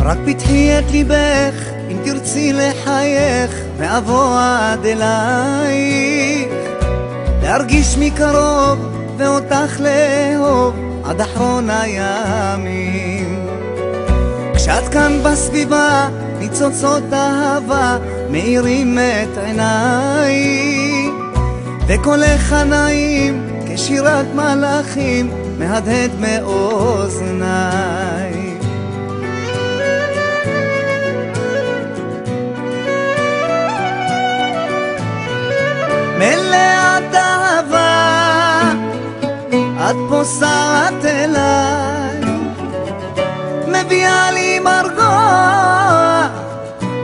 רק פתחי את ליבך, אם תרצי לחייך, ואבוא עד אלייך, להרגיש מקרוב ואותך לאהוב עד אחרון הימים. כשאת כאן בסביבה, ניצוצות אהבה מאירים את עיניי, וקולך הנעים כשירת מלאכים מהדהד מאוזניי. מלאת אהבה את פוסעת אליי, מביאה לי מרגוע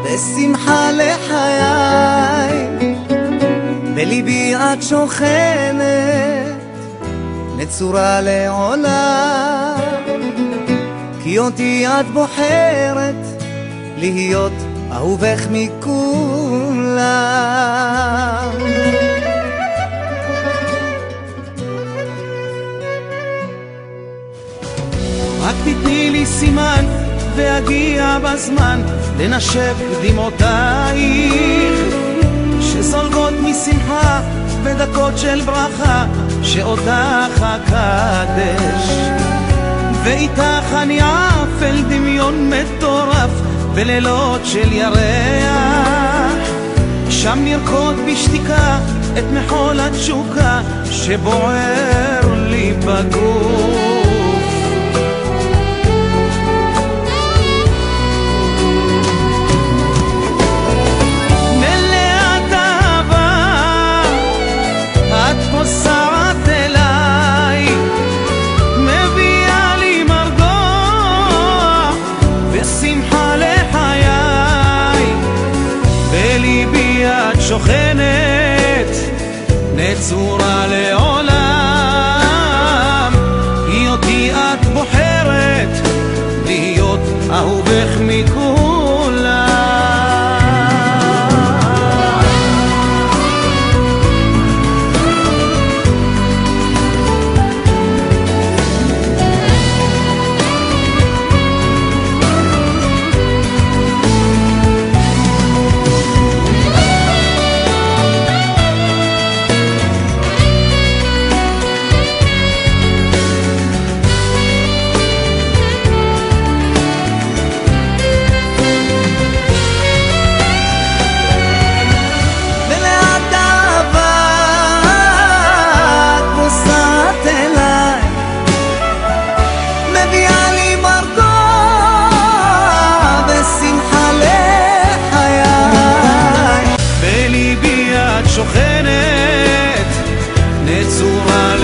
ושמחה לחיי. בליבי את שוכנת נצורה לעולם, כי אותי את בוחרת להיות אהובך מכולם. רק תתני לי סימן והגיע בזמן לנשב קדימותייך, שזולגות משמחה בדקות של ברכה שאותך אקדש. ואיתך אני עף אל דמיון מטורף בלילות של ירח, שם נרקוד בשתיקה את מחול התשוקה שבוער לי בגוף. פוסעת אליי, מביאה לי מרגוע ושמחה לחיי. בליבי את שוכנת נצורה לעולם, כי אותי את בוחרת להיות אהובך מכולם. שוכנת נצורה